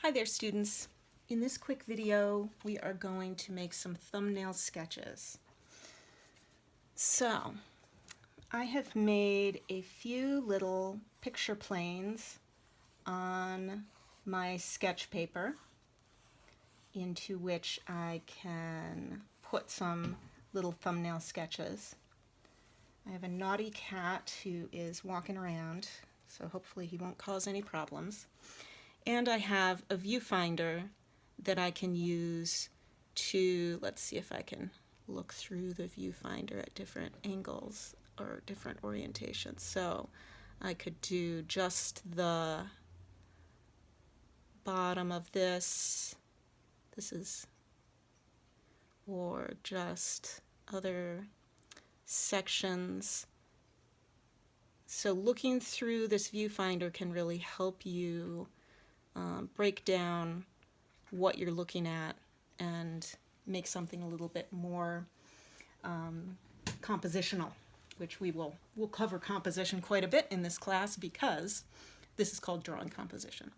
Hi there, students. In this quick video, we are going to make some thumbnail sketches. So, I have made a few little picture planes on my sketch paper into which I can put some little thumbnail sketches. I have a naughty cat who is walking around, so hopefully he won't cause any problems. And I have a viewfinder that I can use to, let's see if I can look through the viewfinder at different angles or different orientations. So I could do just the bottom of this is, or just other sections. So looking through this viewfinder can really help you break down what you're looking at and make something a little bit more compositional, which we'll cover composition quite a bit in this class because this is called drawing composition.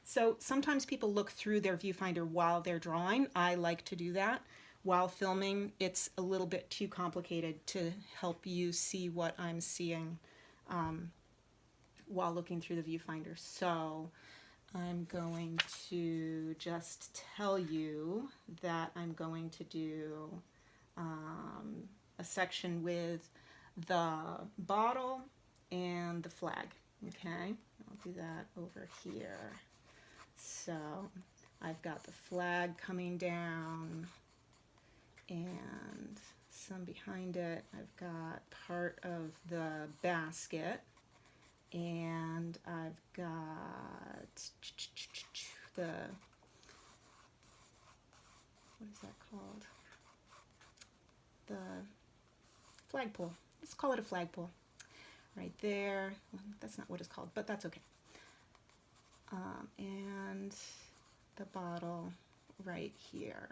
So sometimes people look through their viewfinder while they're drawing. I like to do that. While filming, it's a little bit too complicated to help you see what I'm seeing while looking through the viewfinder. So I'm going to just tell you that I'm going to do a section with the bottle and the flag. Okay, I'll do that over here. So I've got the flag coming down and some behind it. I've got part of the basket. And I've got the, what is that called? The flagpole. Let's call it a flagpole. Right there. Well, that's not what it's called, but that's okay. And the bottle right here.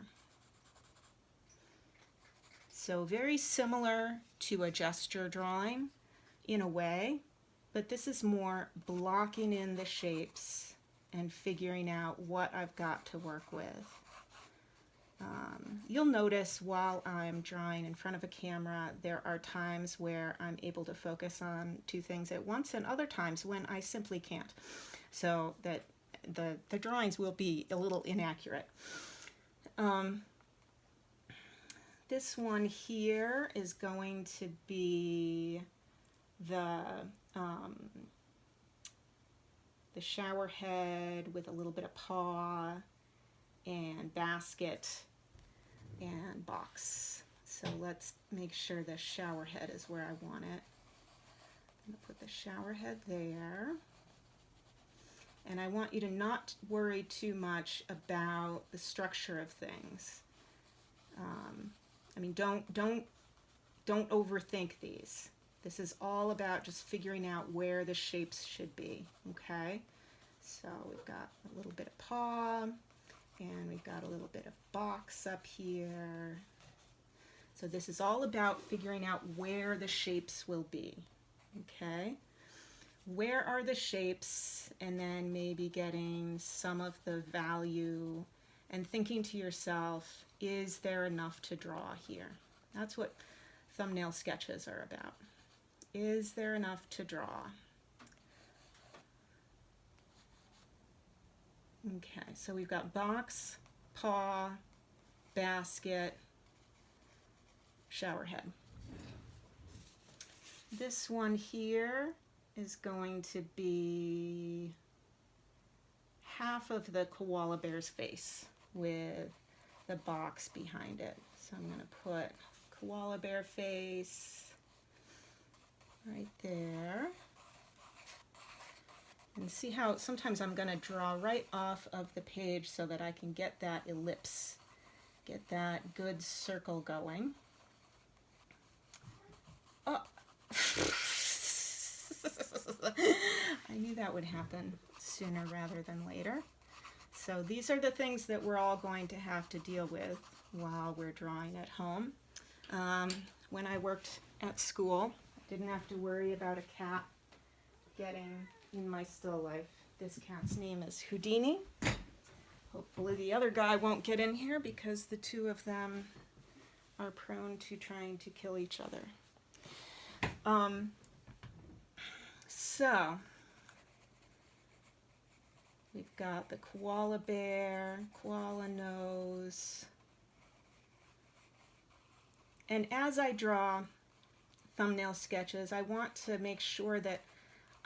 So very similar to a gesture drawing in a way. But this is more blocking in the shapes and figuring out what I've got to work with. You'll notice while I'm drawing in front of a camera, there are times where I'm able to focus on two things at once and other times when I simply can't. So that the drawings will be a little inaccurate. This one here is going to be the shower head with a little bit of paw and basket and box. So let's make sure the shower head is where I want it. I'm going to put the shower head there. And I want you to not worry too much about the structure of things. I mean, don't overthink these. This is all about just figuring out where the shapes should be, okay? So we've got a little bit of paw, and we've got a little bit of box up here. So this is all about figuring out where the shapes will be, okay? Where are the shapes, and then maybe getting some of the value and thinking to yourself, is there enough to draw here? That's what thumbnail sketches are about. Is there enough to draw? Okay, so we've got box, paw, basket, shower head. This one here is going to be half of the koala bear's face with the box behind it. So I'm going to put koala bear face right there. And see how sometimes I'm going to draw right off of the page so that I can get that ellipse, get that good circle going. Oh. I knew that would happen sooner rather than later. So these are the things that we're all going to have to deal with while we're drawing at home. When I worked at school, I didn't have to worry about a cat getting in my still life. This cat's name is Houdini, Hopefully the other guy won't get in here because the two of them are prone to trying to kill each other. So we've got the koala bear, koala nose. And as I draw thumbnail sketches, I want to make sure that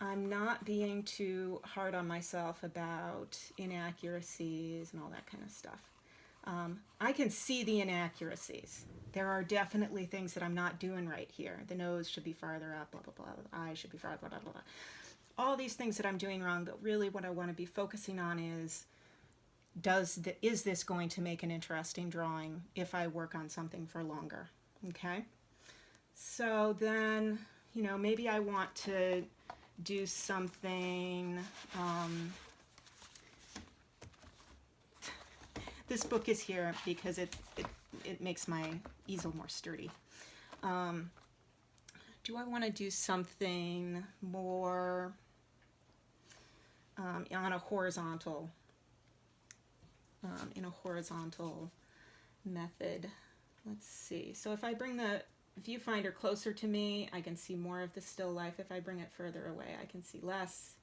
I'm not being too hard on myself about inaccuracies and all that kind of stuff. I can see the inaccuracies. There are definitely things that I'm not doing right here. The nose should be farther up, blah, blah, blah. The eye should be farther, blah, blah, blah. All these things that I'm doing wrong, but really what I want to be focusing on is, is this going to make an interesting drawing if I work on something for longer? Okay? So then, you know, maybe I want to do something. This book is here because it makes my easel more sturdy. Do I want to do something more on a horizontal, in a horizontal method? Let's see. So if I bring the viewfinder closer to me, I can see more of the still life. If I bring it further away, I can see less.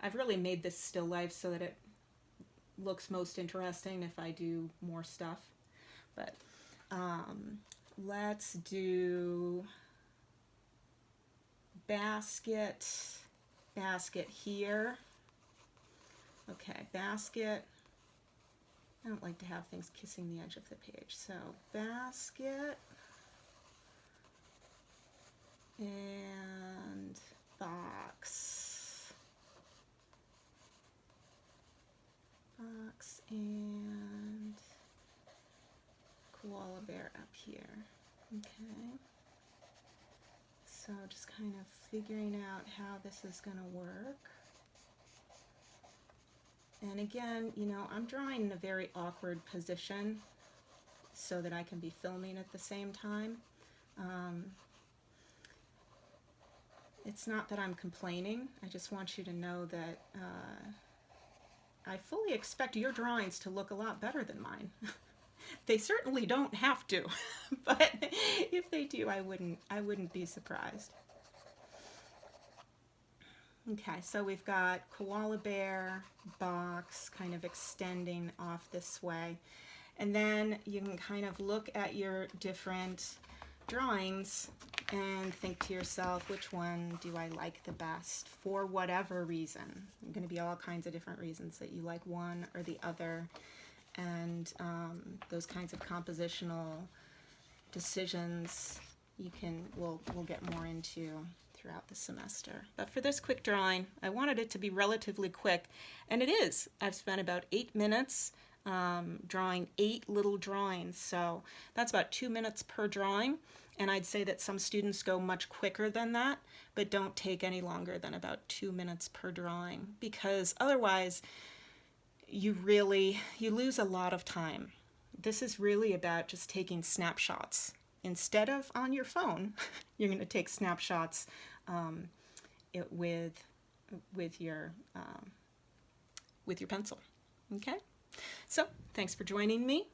I've really made this still life so that it looks most interesting if I do more stuff. But let's do basket here. Okay, basket. I don't like to have things kissing the edge of the page. So basket and box. Box and koala bear up here. Okay. So just kind of figuring out how this is going to work. And again, you know, I'm drawing in a very awkward position so that I can be filming at the same time. It's not that I'm complaining. I just want you to know that I fully expect your drawings to look a lot better than mine. They certainly don't have to, but if they do, I wouldn't be surprised. Okay, so we've got koala bear, box, kind of extending off this way. And then you can kind of look at your different drawings and think to yourself, which one do I like the best for whatever reason? There are going to be all kinds of different reasons that you like one or the other. And those kinds of compositional decisions we'll get more into throughout the semester. But for this quick drawing, I wanted it to be relatively quick, and it is. I've spent about 8 minutes drawing 8 little drawings, so that's about 2 minutes per drawing, and I'd say that some students go much quicker than that, but don't take any longer than about 2 minutes per drawing, because otherwise you lose a lot of time. This is really about just taking snapshots. Instead of on your phone, you're going to take snapshots with your pencil. Okay? So, thanks for joining me.